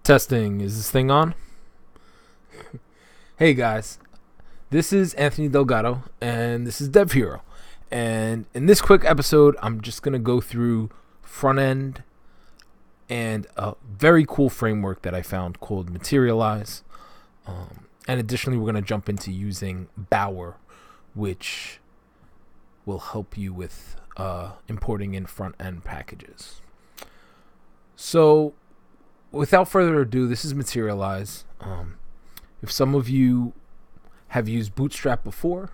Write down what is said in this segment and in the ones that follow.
Testing. Is this thing on? Hey guys, this is Anthony Delgado, and this is Dev Hero. And in this quick episode, I'm just going to go through front end and a very cool framework that I found called Materialize. And additionally, we're going to jump into using Bower, which will help you with importing in front end packages. So, without further ado, this is Materialize. If some of you have used Bootstrap before,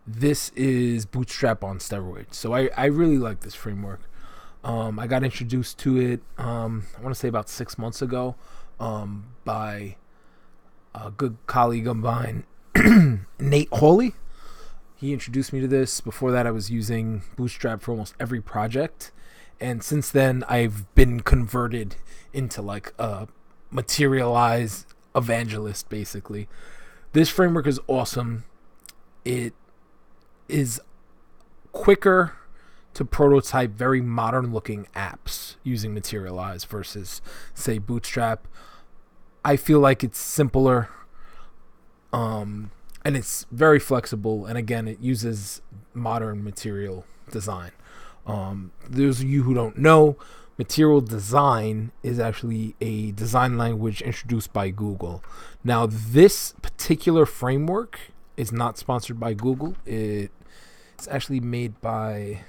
this is Bootstrap on steroids. So I really like this framework. I got introduced to it, I want to say about 6 months ago, by a good colleague of mine, Nate Hawley. He introduced me to this. Before that, I was using Bootstrap for almost every project. And since then, I've been converted into like a Materialized evangelist, basically. This framework is awesome. It is quicker to prototype very modern looking apps using Materialize versus, say, Bootstrap. I feel like it's simpler, and it's very flexible. And again, it uses modern material design. Those of you who don't know, material design is actually a design language introduced by Google. Now, this particular framework is not sponsored by Google. It's actually made by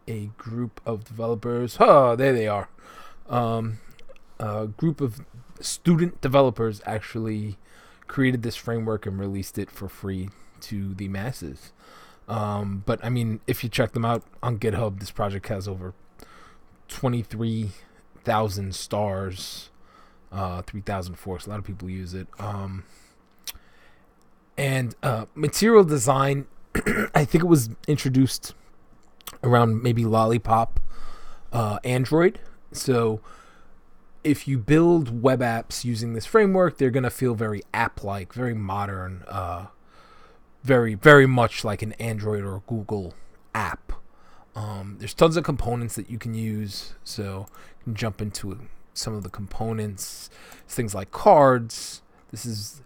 a group of developers. Oh, there they are. A group of student developers actually created this framework and released it for free to the masses. But I mean, if you check them out on GitHub, this project has over 23,000 stars, 3,000 forks. A lot of people use it. And material design, I think it was introduced around maybe Lollipop, Android. So if you build web apps using this framework, they're going to feel very app-like, very modern, very, very much like an Android or Google app. There's tons of components that you can use, so you can jump into some of the components. Things like cards. This is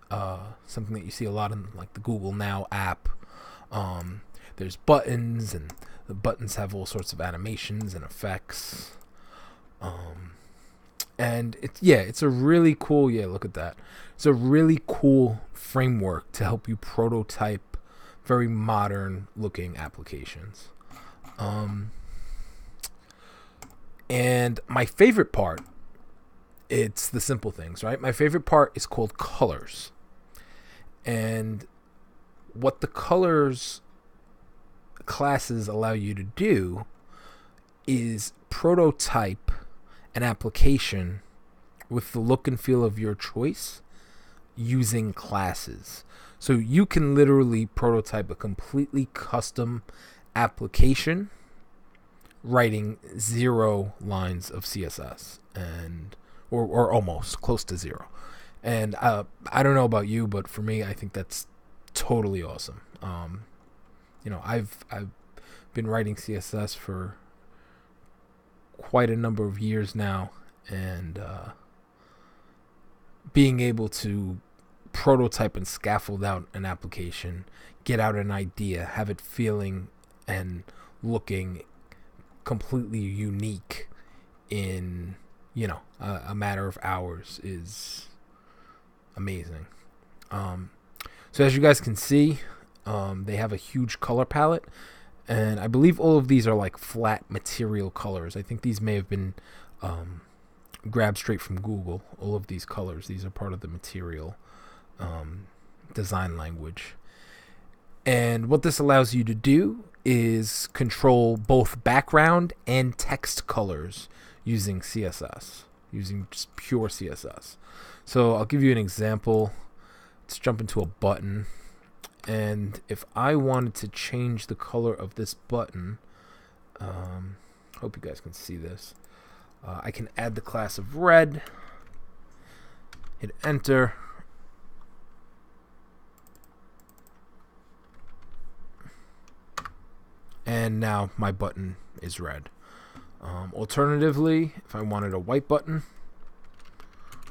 something that you see a lot in like the Google Now app. There's buttons, and the buttons have all sorts of animations and effects. And it's a really cool, look at that. It's a really cool framework to help you prototype very modern looking applications. And my favorite part, it's the simple things, right? My favorite part is called colors. And what the colors classes allow you to do is prototype an application with the look and feel of your choice using classes. So you can literally prototype a completely custom application writing 0 lines of CSS or almost close to 0. And I don't know about you, but for me, I think that's totally awesome. I've been writing CSS for quite a number of years now, and being able to prototype and scaffold out an application, get out an idea, have it feeling and looking completely unique in a matter of hours is amazing. So as you guys can see, they have a huge color palette, and I believe all of these are like flat material colors. I think these may have been grabbed straight from Google. All of these colors, these are part of the material design language. And what this allows you to do is control both background and text colors using CSS, using just pure CSS. So I'll give you an example. Let's jump into a button. And if I wanted to change the color of this button, hope you guys can see this. I can add the class of red, hit enter, and now my button is red. Alternatively, if I wanted a white button,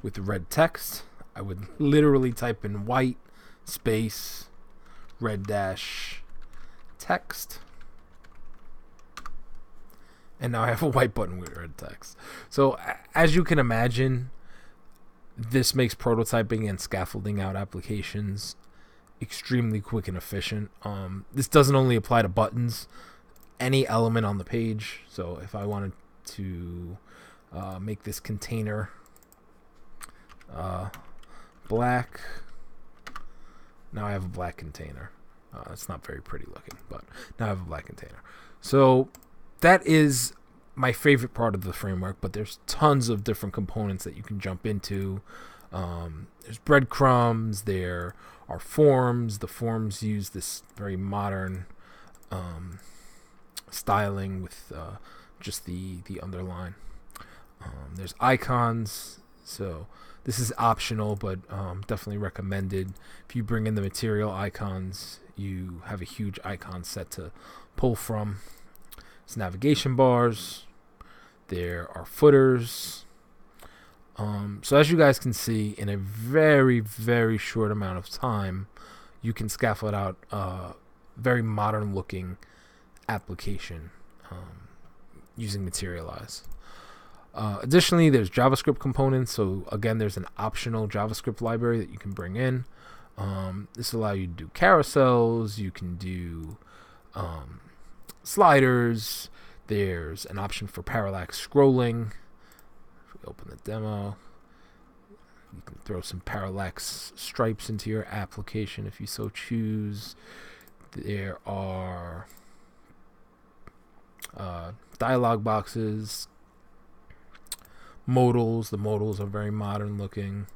with red text, I would literally type in white space red dash text, and now I have a white button with red text. So as you can imagine, this makes prototyping and scaffolding out applications extremely quick and efficient. This doesn't only apply to buttons, any element on the page. So if I wanted to make this container black, now I have a black container. It's not very pretty looking, but now I have a black container. So that is my favorite part of the framework, but there's tons of different components that you can jump into. There's breadcrumbs, there are forms. The forms use this very modern styling with just the underline. There's icons, so this is optional, but definitely recommended. If you bring in the material icons, you have a huge icon set to pull from. There's navigation bars. There are footers. So as you guys can see, in a very, very short amount of time, you can scaffold out a very modern looking application using Materialize. Additionally, there's JavaScript components. So again, there's an optional JavaScript library that you can bring in. This allows you to do carousels. You can do sliders. There's an option for parallax scrolling. If we open the demo, you can throw some parallax stripes into your application if you so choose. There are dialog boxes, modals. The modals are very modern looking.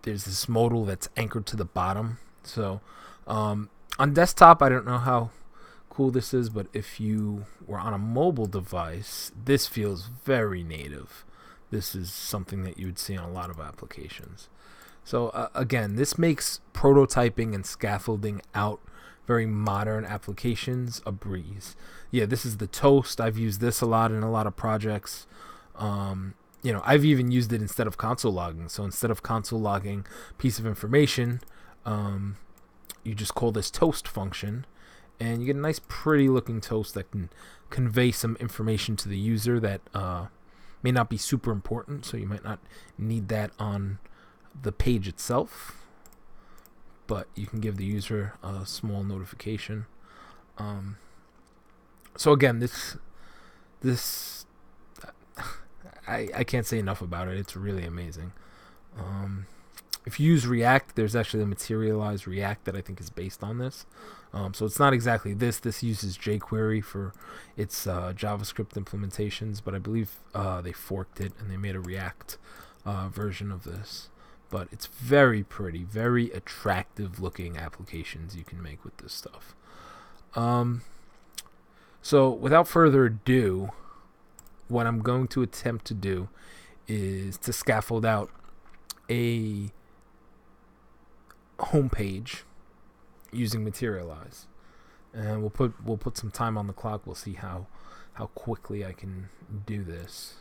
There's this modal that's anchored to the bottom. So on desktop, I don't know how cool this is, but if you were on a mobile device, this feels very native. This is something that you would see on a lot of applications. So again, this makes prototyping and scaffolding out very modern applications a breeze. Yeah, this is the toast. I've used this a lot in a lot of projects. I've even used it instead of console logging. So instead of console logging piece of information, you just call this toast function, and you get a nice pretty looking toast that can convey some information to the user that may not be super important, so you might not need that on the page itself, but you can give the user a small notification. So again, this I can't say enough about it. It's really amazing. If you use React, there's actually a Materialized React that I think is based on this. So it's not exactly this. This uses jQuery for its JavaScript implementations, but I believe they forked it and they made a React version of this. But it's very pretty, very attractive looking applications you can make with this stuff. So without further ado, what I'm going to attempt to do is to scaffold out a homepage using Materialize, and we'll put some time on the clock. We'll see how quickly I can do this.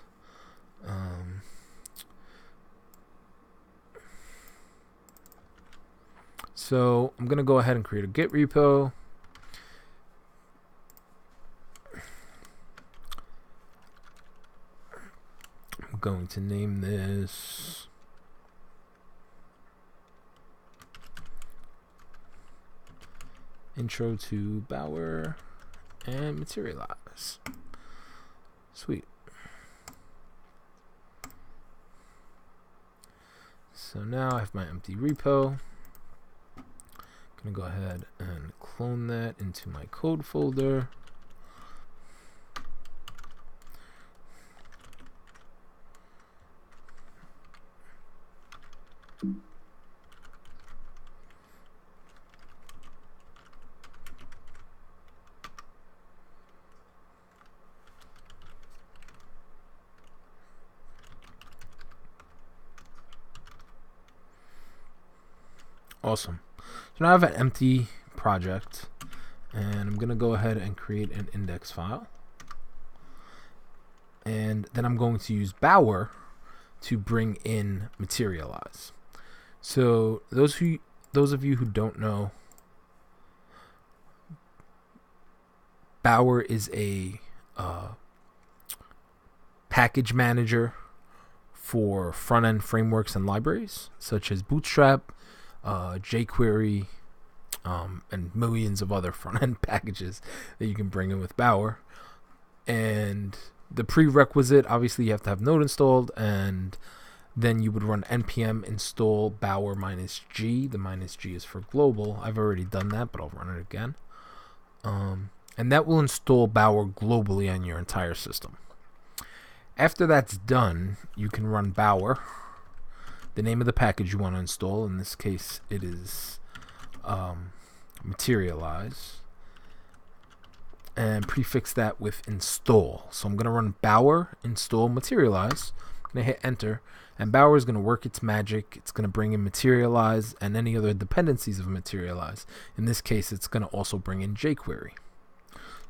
So I'm gonna go ahead and create a Git repo. I'm going to name this Intro to Bower and Materialize. Sweet. So now I have my empty repo. I'm going to go ahead and clone that into my code folder. Awesome. So now I have an empty project, and I'm going to go ahead and create an index file. And then I'm going to use Bower to bring in Materialize. So those of you who don't know, Bower is a package manager for front-end frameworks and libraries such as Bootstrap, jQuery, and millions of other front-end packages that you can bring in with Bower. And the prerequisite, obviously, you have to have Node installed, and then you would run npm install Bower -g. The -g is for global. I've already done that, but I'll run it again. And that will install Bower globally on your entire system. After that's done, you can run Bower, the name of the package you want to install. In this case, it is Materialize, and prefix that with install. So I'm going to run Bower install Materialize. I'm going to hit enter, and Bower is going to work its magic. It's going to bring in Materialize and any other dependencies of Materialize. In this case, it's going to also bring in jQuery.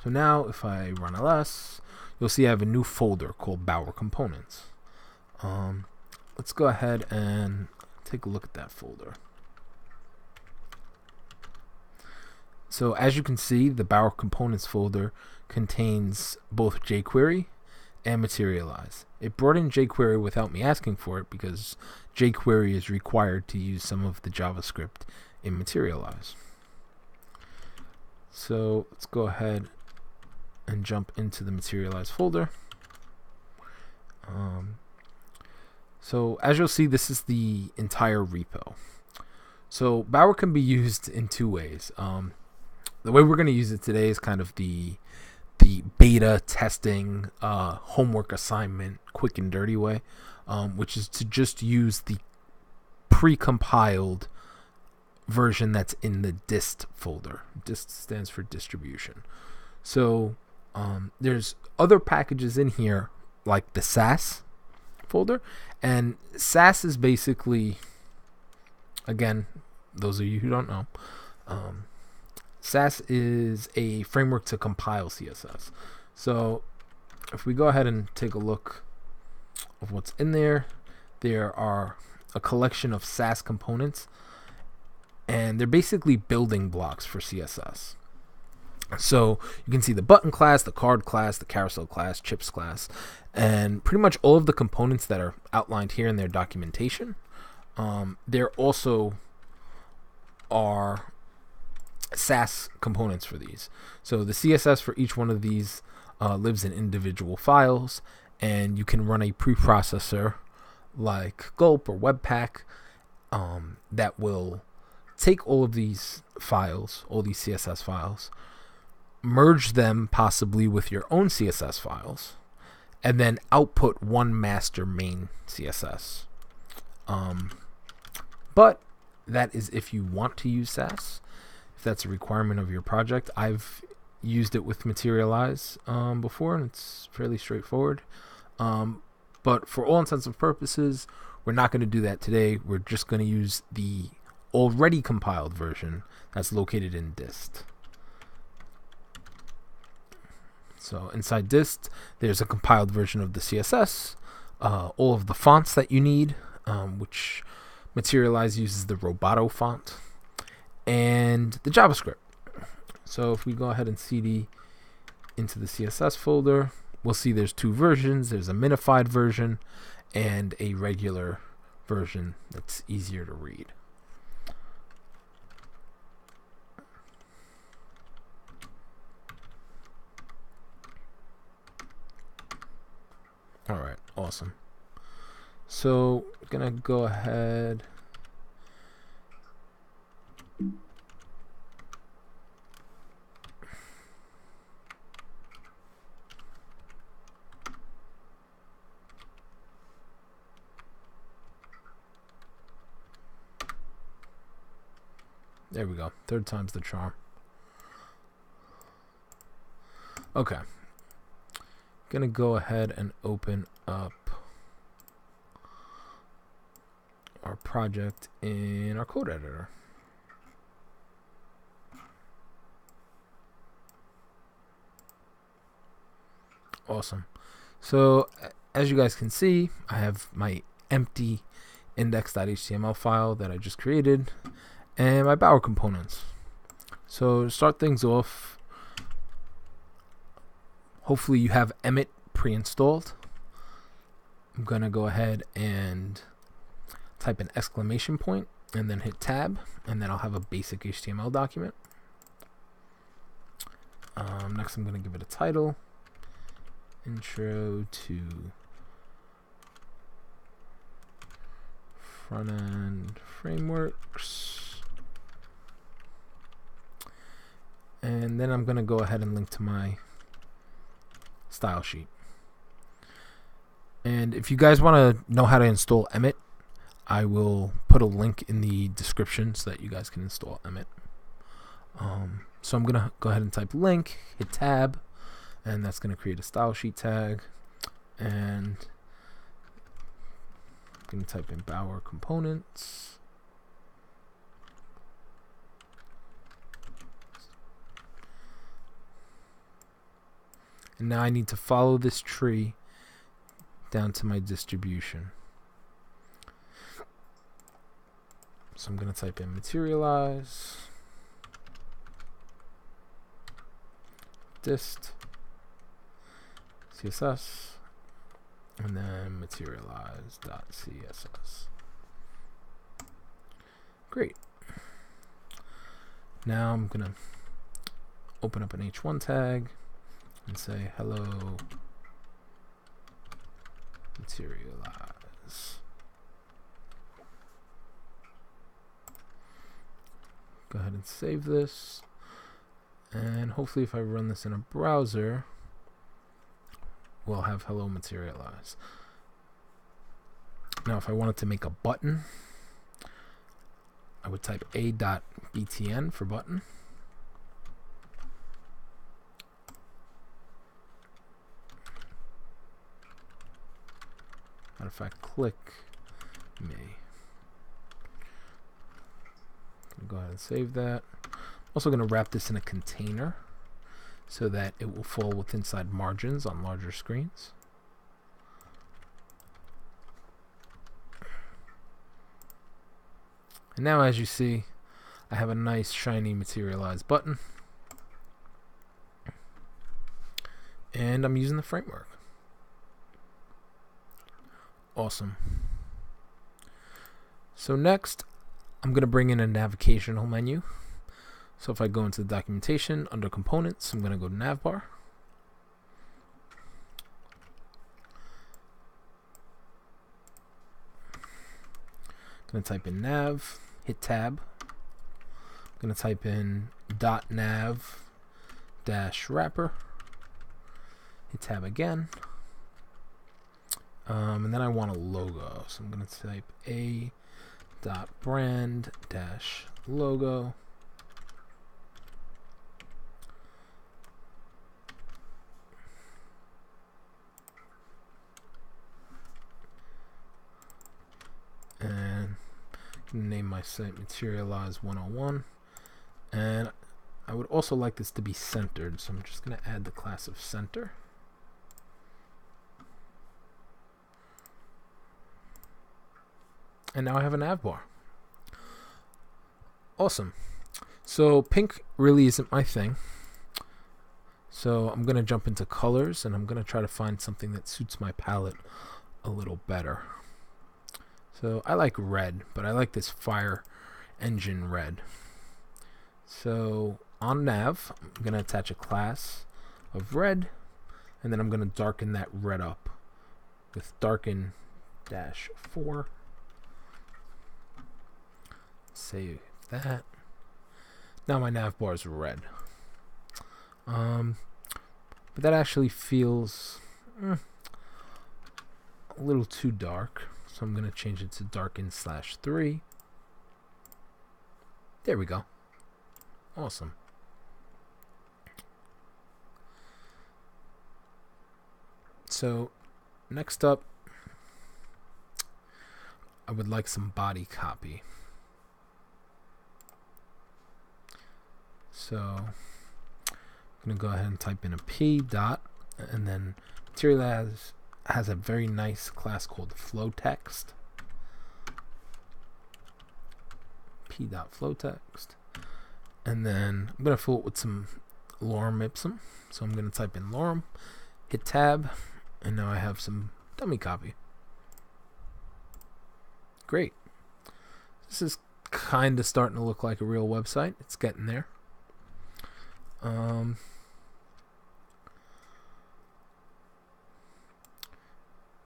So now if I run ls, you'll see I have a new folder called Bower Components. Let's go ahead and take a look at that folder. So as you can see, the Bower Components folder contains both jQuery and Materialize. It brought in jQuery without me asking for it because jQuery is required to use some of the JavaScript in Materialize. So let's go ahead and jump into the Materialize folder. So as you'll see, this is the entire repo. So Bower can be used in two ways. The way we're going to use it today is kind of the beta testing, homework assignment, quick and dirty way, which is to just use the pre-compiled version that's in the dist folder. Dist stands for distribution. So there's other packages in here like the Sass folder, and Sass is basically, again, those of you who don't know, Sass is a framework to compile CSS. So if we go ahead and take a look of what's in there, there are a collection of Sass components, and they're basically building blocks for CSS. So you can see the button class, the card class, the carousel class, chips class, and pretty much all of the components that are outlined here in their documentation. There also are Sass components for these. So the CSS for each one of these lives in individual files, and you can run a preprocessor like Gulp or Webpack that will take all of these files, all these CSS files, merge them possibly with your own CSS files, and then output one master main CSS. But that is if you want to use Sass, if that's a requirement of your project. I've used it with Materialize before, and it's fairly straightforward. But for all intents and purposes, we're not going to do that today. We're just going to use the already compiled version that's located in dist. So inside dist, there's a compiled version of the CSS, all of the fonts that you need, which Materialize uses the Roboto font, and the JavaScript. So if we go ahead and cd into the CSS folder, we'll see there's two versions. There's a minified version and a regular version that's easier to read. All right, awesome. So I'm gonna go ahead. There we go. Third time's the charm. Okay. Gonna go ahead and open up our project in our code editor. Awesome. So as you guys can see, I have my empty index.html file that I just created and my Bower components. So to start things off, hopefully you have Emmet pre-installed. I'm going to go ahead and type an exclamation point and then hit tab, and then I'll have a basic HTML document. Next I'm going to give it a title, Intro to Front-End Frameworks. And then I'm going to go ahead and link to my style sheet. And if you guys want to know how to install Emmet, I will put a link in the description so that you guys can install Emmet. So I'm going to go ahead and type link, hit tab, and that's going to create a style sheet tag. And I'm going to type in Bower Components. And now I need to follow this tree down to my distribution. So I'm going to type in Materialize, dist, CSS, and then Materialized.css. Great. Now I'm going to open up an h1 tag and say hello Materialize. Go ahead and save this, and hopefully if I run this in a browser, we'll have hello Materialize. Now if I wanted to make a button, I would type a.btn for button. And if I click me, go ahead and save that. I'm also going to wrap this in a container so that it will fall with inside margins on larger screens. And now as you see, I have a nice shiny Materialized button. And I'm using the framework. Awesome. So next, I'm going to bring in a navigational menu. So if I go into the documentation, under components, I'm going to go to Nav Bar. I'm going to type in nav, hit tab. I'm going to type in .nav-wrapper, hit tab again. And then I want a logo, so I'm going to type a.brand-logo. And name my site Materialize 101. And I would also like this to be centered, so I'm just going to add the class of center. And now I have a nav bar. Awesome. So pink really isn't my thing. So I'm going to jump into colors, and I'm going to try to find something that suits my palette a little better. So I like red, but I like this fire engine red. So on nav, I'm going to attach a class of red, and then I'm going to darken that red up with darken-4. Save that. Now my nav bar is red. But that actually feels a little too dark. So I'm going to change it to darken/3. There we go. Awesome. So next up, I would like some body copy. So I'm going to go ahead and type in a p dot and then Materialize has a very nice class called flowText. p.flowText. And then I'm going to fill it with some lorem ipsum. So I'm going to type in lorem, hit tab, and now I have some dummy copy. Great. This is kind of starting to look like a real website. It's getting there.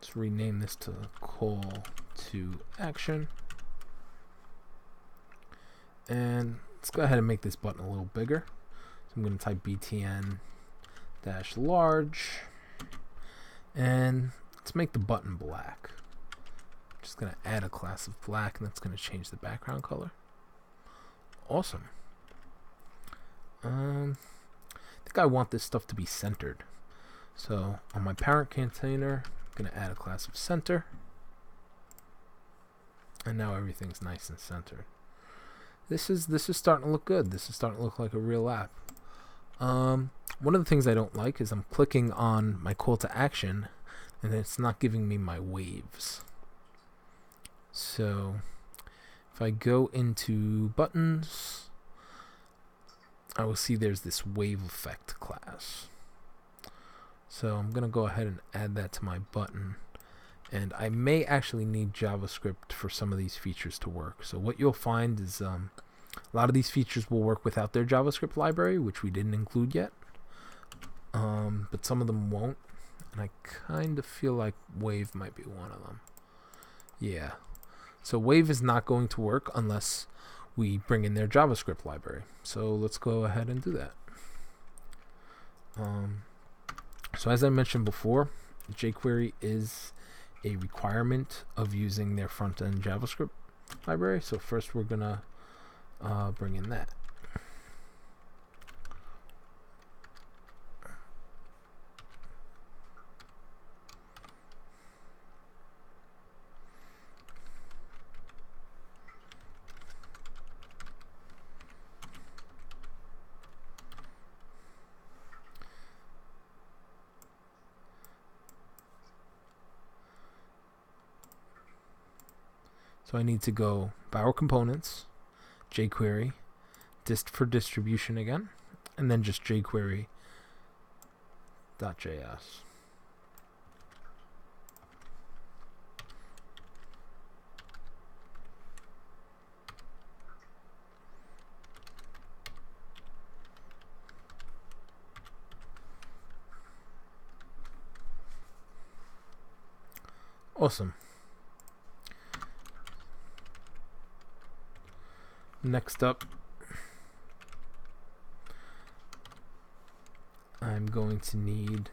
Let's rename this to call to action. And let's go ahead and make this button a little bigger. So I'm going to type btn-large. And let's make the button black. Just going to add a class of black, and that's going to change the background color. Awesome. I think I want this stuff to be centered. So on my parent container, I'm going to add a class of center. And now everything's nice and centered. This is starting to look good. This is starting to look like a real app. One of the things I don't like is I'm clicking on my call to action, and it's not giving me my waves. So if I go into buttons, I will see there's this wave effect class. So I'm going to go ahead and add that to my button. And I may actually need JavaScript for some of these features to work. So what you'll find is a lot of these features will work without their JavaScript library, which we didn't include yet. But some of them won't. And I kind of feel like Wave might be one of them. Yeah. So Wave is not going to work unless we bring in their JavaScript library. So let's go ahead and do that. So as I mentioned before, jQuery is a requirement of using their front-end JavaScript library. So first we're going to bring in that. So I need to go Bower Components, jQuery, dist for distribution again, and then just jQuery.js. Awesome. Next up, I'm going to need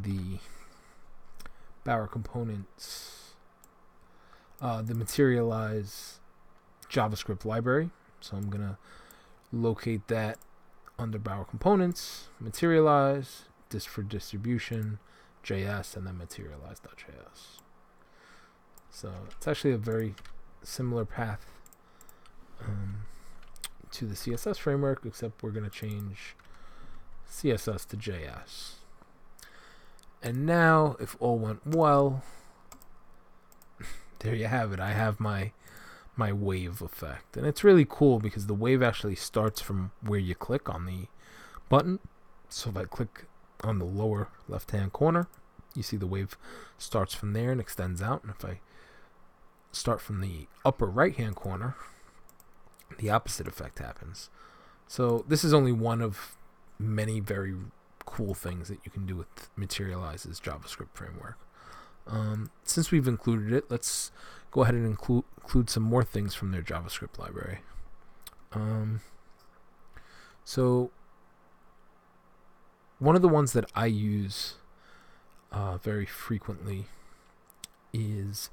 the Bower Components, the Materialized JavaScript library. So I'm going to locate that under Bower Components, Materialize, dist for distribution, JS, and then Materialized.js. So it's actually a very similar path to the CSS framework, except we're going to change CSS to JS. And now, if all went well, there you have it. I have my wave effect. And it's really cool because the wave actually starts from where you click on the button. So if I click on the lower left-hand corner, you see the wave starts from there and extends out. And if I start from the upper right-hand corner, the opposite effect happens. So this is only one of many very cool things that you can do with Materialize's JavaScript framework. Since we've included it, let's go ahead and include some more things from their JavaScript library. So one of the ones that I use very frequently is,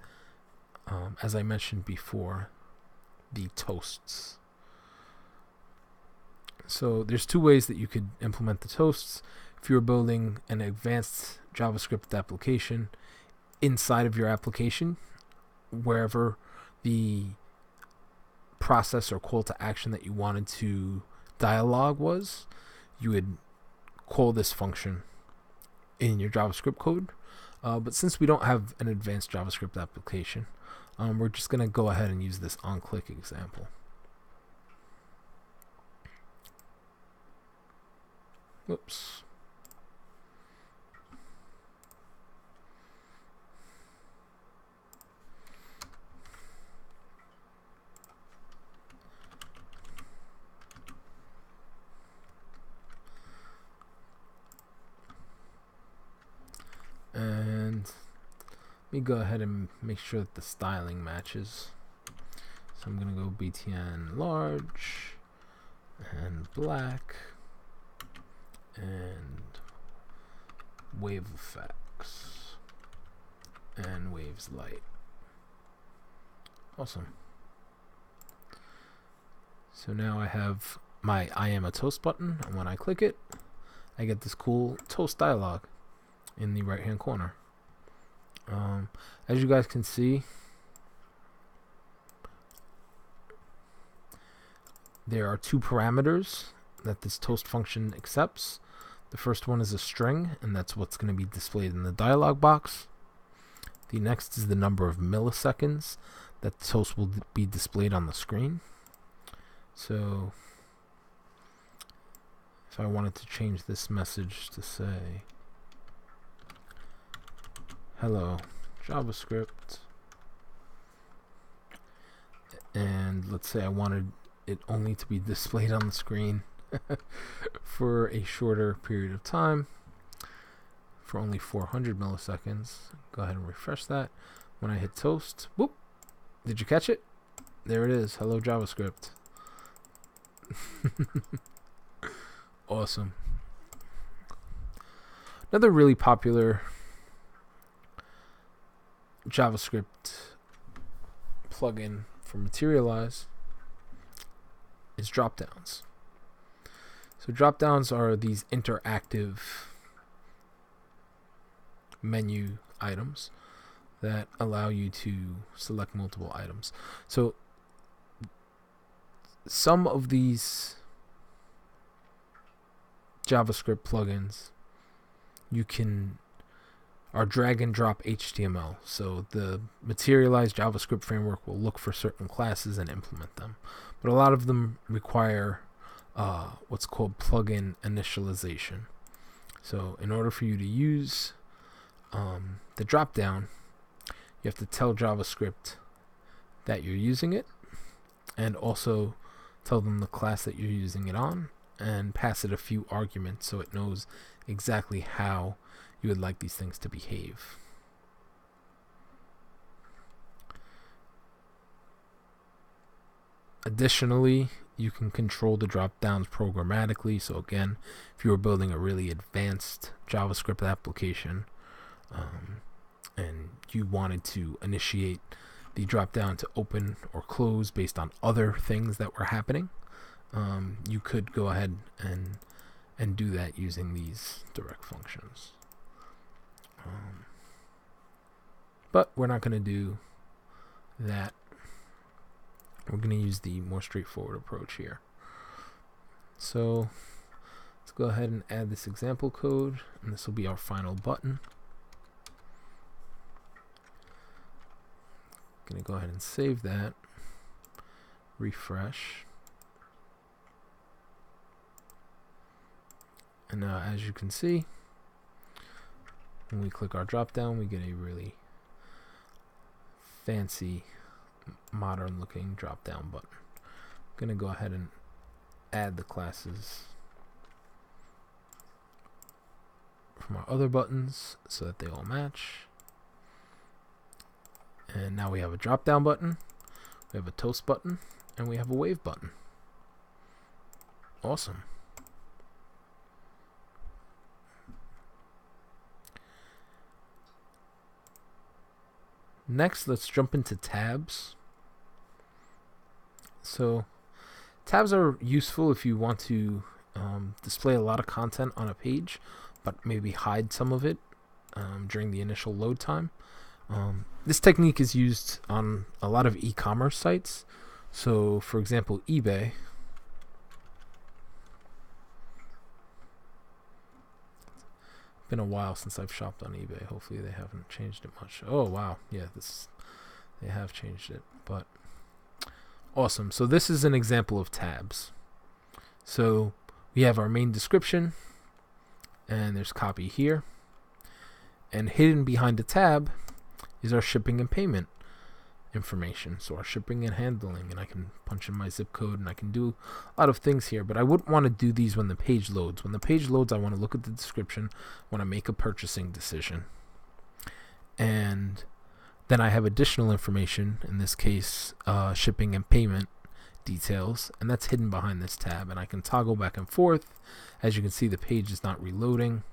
as I mentioned before, the toasts. So there's two ways that you could implement the toasts. If you're building an advanced JavaScript application, inside of your application, wherever the process or call to action that you wanted to dialog was, you would call this function in your JavaScript code. But since we don't have an advanced JavaScript application, we're just going to go ahead and use this onClick example. Whoops. And let me go ahead and make sure that the styling matches. So I'm going to go BTN large and black and wave effects and waves light. Awesome. So now I have my I am a toast button, and when I click it, I get this cool toast dialog in the right hand corner. As you guys can see, there are two parameters that this toast function accepts. The first one is a string, and that's what's going to be displayed in the dialog box. The next is the number of milliseconds that the toast will be displayed on the screen. So if I wanted to change this message to say, hello, JavaScript, and let's say I wanted it only to be displayed on the screen for a shorter period of time, for only 400 milliseconds. Go ahead and refresh that. When I hit toast, whoop, did you catch it? There it is. Hello, JavaScript. Awesome. Another really popular JavaScript plugin for Materialize is dropdowns. So dropdowns are these interactive menu items that allow you to select multiple items. So some of these JavaScript plugins are drag and drop HTML. So the Materialized JavaScript framework will look for certain classes and implement them. But a lot of them require what's called plugin initialization. So in order for you to use the dropdown, you have to tell JavaScript that you're using it, and also tell them the class that you're using it on, and pass it a few arguments so it knows exactly how you would like these things to behave. Additionally, you can control the drop-downs programmatically. So again, if you were building a really advanced JavaScript application and you wanted to initiate the drop-down to open or close based on other things that were happening, you could go ahead and do that using these direct functions. But we're not going to do that. We're going to use the more straightforward approach here. So let's go ahead and add this example code, and this will be our final button. Going to go ahead and save that, refresh, and now as you can see, when we click our drop down, we get a really fancy modern looking drop down button. I'm going to go ahead and add the classes from our other buttons so that they all match. And now we have a drop down button, we have a toast button, and we have a wave button. Awesome. Next, let's jump into tabs. So tabs are useful if you want to display a lot of content on a page, but maybe hide some of it during the initial load time. This technique is used on a lot of e-commerce sites So for example, eBay, been a while since I've shopped on eBay. Hopefully they haven't changed it much. Oh wow, yeah, they have changed it, but awesome. So this is an example of tabs. So we have our main description, and there's copy here, and hidden behind the tab is our shipping and payment information. So our shipping and handling, and I can punch in my zip code, and I can do a lot of things here, but I wouldn't want to do these when the page loads. When the page loads, I want to look at the description, when I make a purchasing decision, and then I have additional information, in this case shipping and payment details, and that's hidden behind this tab, and I can toggle back and forth. As you can see, the page is not reloading,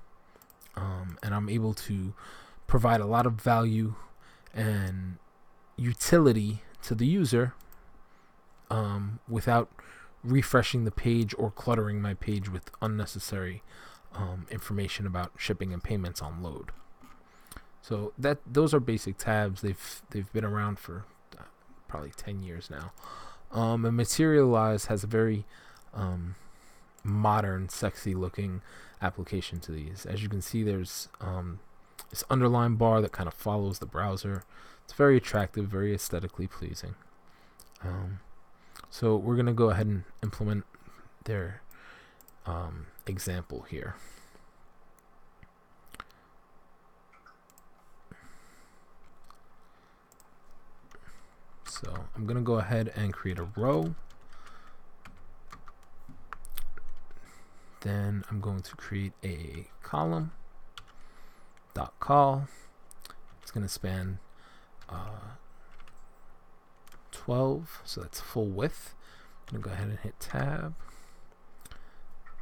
and I'm able to provide a lot of value and utility to the user without refreshing the page or cluttering my page with unnecessary information about shipping and payments on load. So those are basic tabs. They've been around for probably 10 years now. And Materialized has a very modern, sexy looking application to these. As you can see, there's this underline bar that kind of follows the browser. It's very attractive, very aesthetically pleasing. So we're going to go ahead and implement their example here. So I'm going to go ahead and create a row. Then I'm going to create a column dot call. It's going to span 12, so that's full width. I'm going to go ahead and hit tab,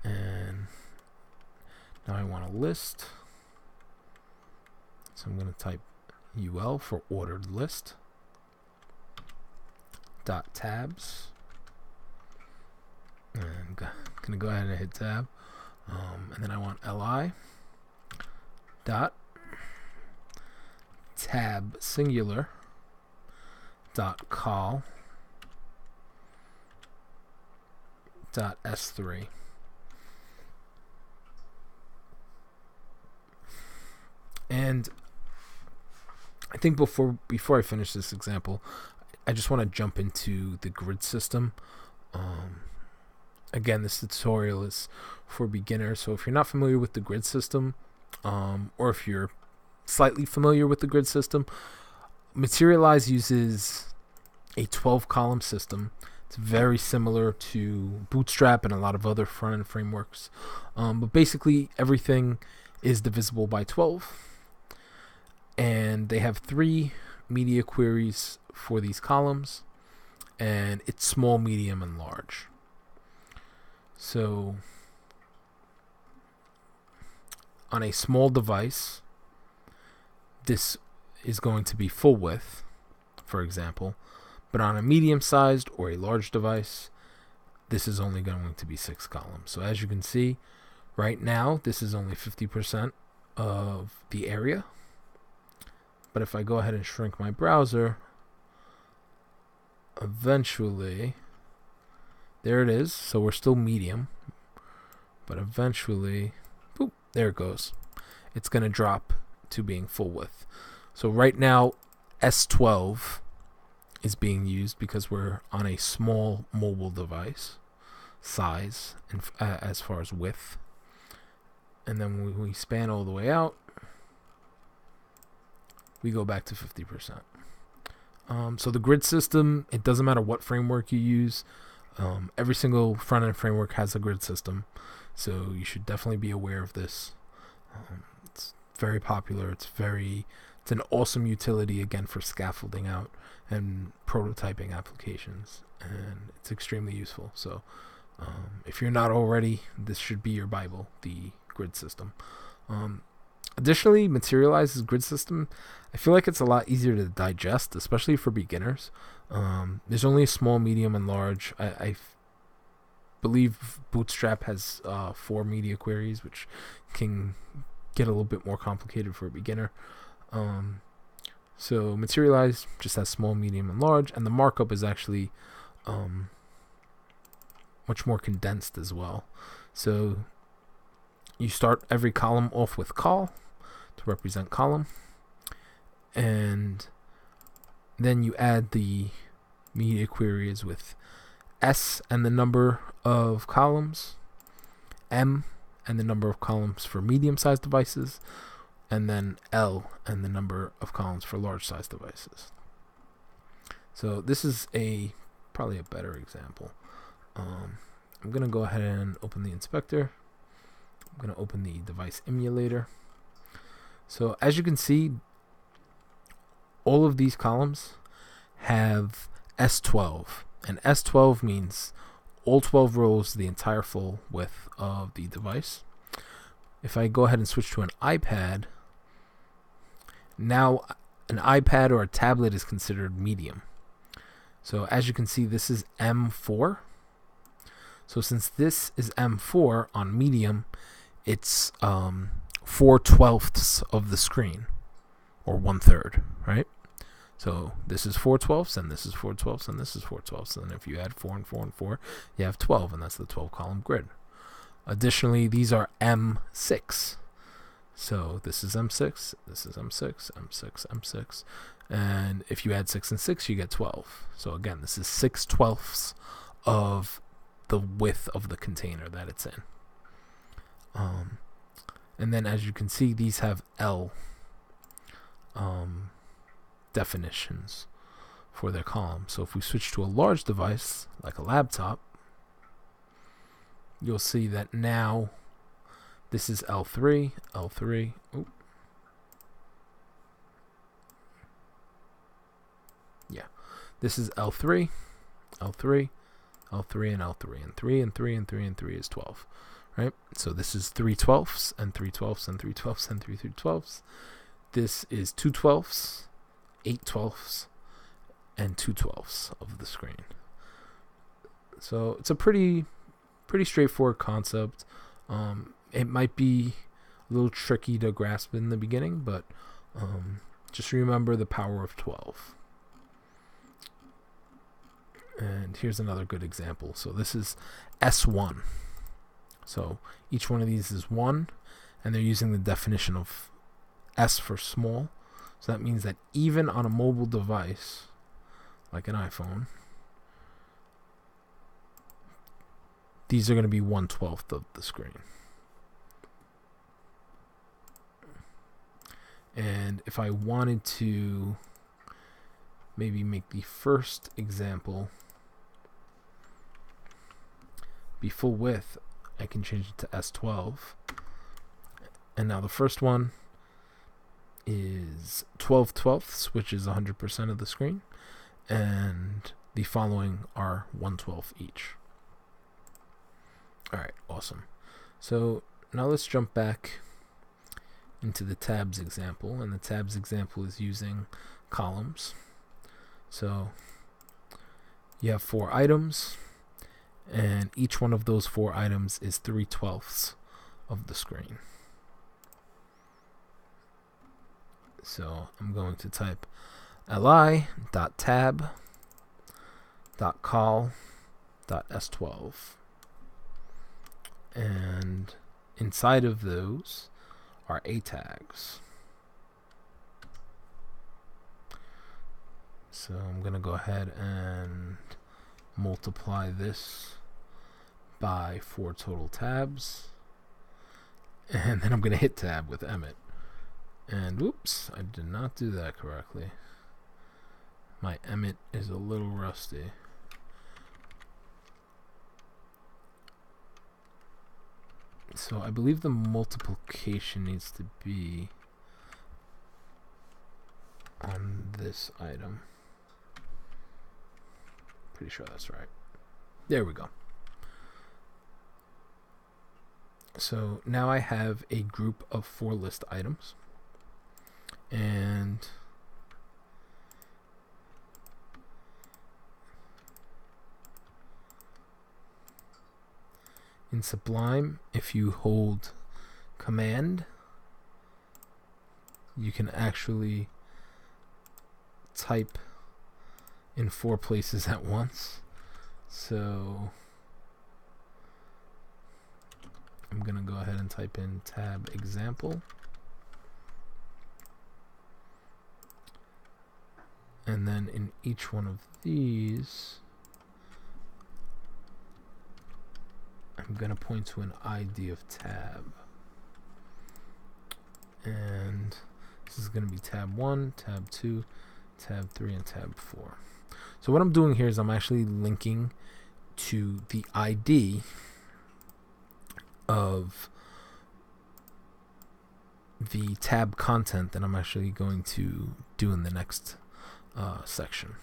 and now I want a list, so I'm going to type UL for ordered list dot tabs, and I'm going to go ahead and hit tab, and then I want li dot tab singular dot call dot s3. And I think before I finish this example, I just want to jump into the grid system. Again, this tutorial is for beginners, so if you're not familiar with the grid system, or if you're slightly familiar with the grid system, Materialize uses a 12-column system. It's very similar to Bootstrap and a lot of other front-end frameworks, but basically everything is divisible by 12, and they have 3 media queries for these columns, and it's small, medium, and large. So on a small device, this is going to be full width, for example, but on a medium-sized or a large device, this is only going to be 6 columns. So as you can see, right now, this is only 50% of the area. But if I go ahead and shrink my browser, eventually, there it is. So we're still medium, but eventually, boop, there it goes. It's going to drop to being full width. So right now, S12 is being used because we're on a small mobile device size and as far as width. And then when we span all the way out, we go back to 50%. So the grid system, it doesn't matter what framework you use. Every single front-end framework has a grid system, so you should definitely be aware of this. It's very popular. It's an awesome utility, again, for scaffolding out and prototyping applications, and it's extremely useful. So if you're not already, this should be your Bible, the grid system. Additionally, Materialize's grid system, I feel like it's a lot easier to digest, especially for beginners. There's only a small, medium, and large. I believe Bootstrap has 4 media queries, which can get a little bit more complicated for a beginner. So Materialize just has small, medium, and large, and the markup is actually much more condensed as well. So you start every column off with col to represent column, and then you add the media queries with S and the number of columns, M and the number of columns for medium-sized devices, and then L and the number of columns for large-sized devices. So this is probably a better example. I'm going to go ahead and open the inspector. I'm going to open the device emulator. So as you can see, all of these columns have S12, and S12 means all 12 rows, the entire full width of the device. If I go ahead and switch to an iPad, now an iPad or a tablet is considered medium. So as you can see, this is M4. So since this is M4 on medium, it's 4/12 of the screen, or 1/3, right? So this is 4/12, and this is 4/12, and this is 4/12, and if you add 4 and 4 and 4, you have 12, and that's the 12-column grid. Additionally, these are M6. So this is M6, this is M6, M6, M6, and if you add 6 and 6, you get 12. So again, this is 6/12 of the width of the container that it's in. And then as you can see, these have L definitions for their columns. So if we switch to a large device, like a laptop, you'll see that now this is L3, L3, ooh. Yeah, this is L3, L3, L3, and L3, and 3 and 3 and 3 and 3 is 12, right? So this is 3/12 and 3/12 and 3/12 and 3/12. This is 2/12, 8/12, and 2/12 of the screen. So it's a pretty straightforward concept. It might be a little tricky to grasp in the beginning, but just remember the power of 12. And here's another good example. So this is S1. So each one of these is 1, and they're using the definition of S for small. So that means that even on a mobile device, like an iPhone, these are going to be 1/12 of the screen. And if I wanted to maybe make the first example be full width, I can change it to S12. And now the first one is 12/12, which is 100% of the screen, and the following are 1/12 each. Alright, awesome. So now let's jump back into the tabs example, and the tabs example is using columns. So you have 4 items, and each one of those 4 items is 3/12 of the screen. So I'm going to type li.tab.col.s12, and inside of those are A tags. So I'm going to go ahead and multiply this by 4 total tabs, and then I'm going to hit tab with Emmet. And whoops, I did not do that correctly. My Emmet is a little rusty. So I believe the multiplication needs to be on this item. Pretty sure that's right. There we go. So now I have a group of 4 list items, and in Sublime, if you hold Command, you can actually type in 4 places at once. So I'm going to go ahead and type in tab example. And then in each one of these, I'm going to point to an ID of tab. And this is going to be tab 1, tab 2, tab 3, and tab 4. So what I'm doing here is I'm actually linking to the ID of the tab content that I'm actually going to do in the next section.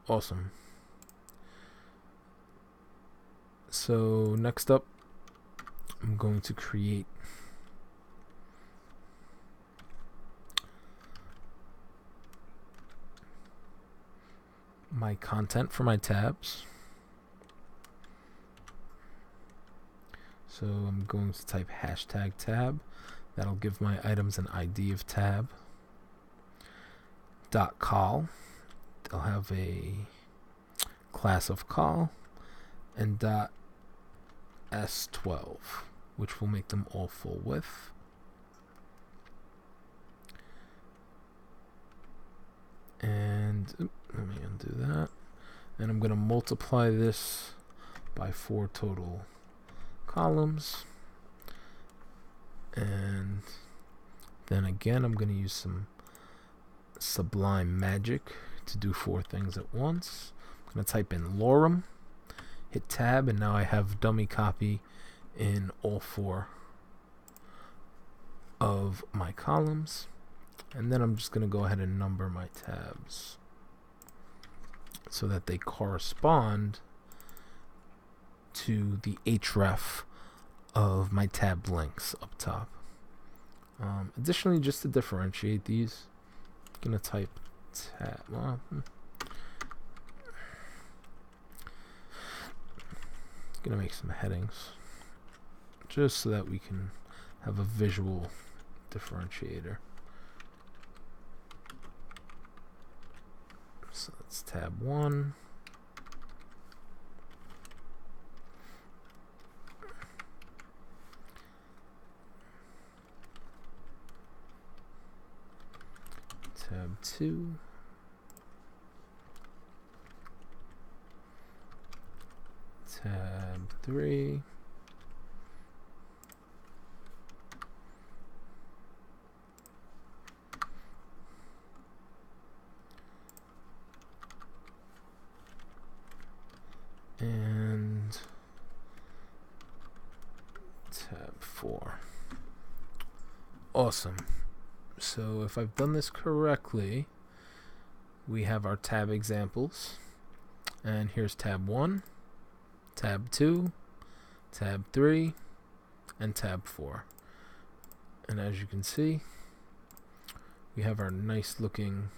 Awesome. So next up, I'm going to create my content for my tabs. So I'm going to type hashtag tab. That'll give my items an ID of tab. .col. They'll have a class of col, and .s12, which will make them all full width. And let me undo that. And I'm going to multiply this by 4 total columns. And then again, I'm going to use some sublime magic to do 4 things at once. I'm going to type in lorem, hit tab, and now I have dummy copy in all 4 of my columns. And then I'm just going to go ahead and number my tabs so that they correspond to the href of my tab links up top. Additionally, just to differentiate these, I'm going to type tab. Going to make some headings just so that we can have a visual differentiator. So that's tab 1. Tab 2. Tab 3. And tab 4. Awesome. So if I've done this correctly, we have our tab examples. And here's tab 1, tab 2, tab 3, and tab 4. And as you can see, we have our nice looking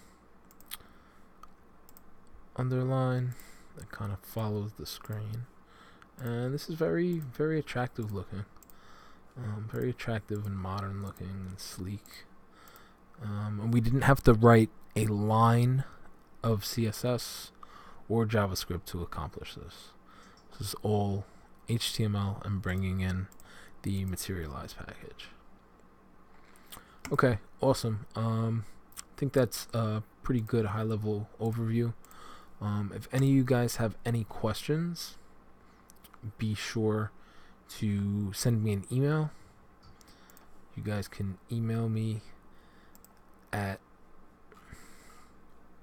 underline that kind of follows the screen. And this is very, very attractive looking. Very attractive and modern looking and sleek. And we didn't have to write a line of CSS or JavaScript to accomplish this. This is all HTML and bringing in the Materialized package. Okay, awesome. I think that's a pretty good high-level overview. If any of you guys have any questions, be sure to send me an email. You guys can email me at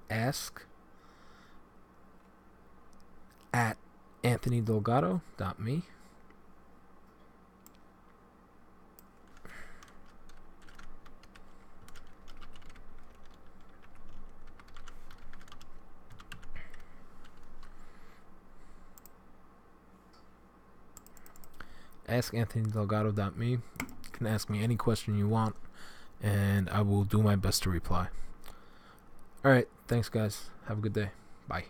ask@anthonydelgado.me. ask@anthonydelgado.me. You can ask me any question you want, and I will do my best to reply. Alright, thanks guys. Have a good day. Bye.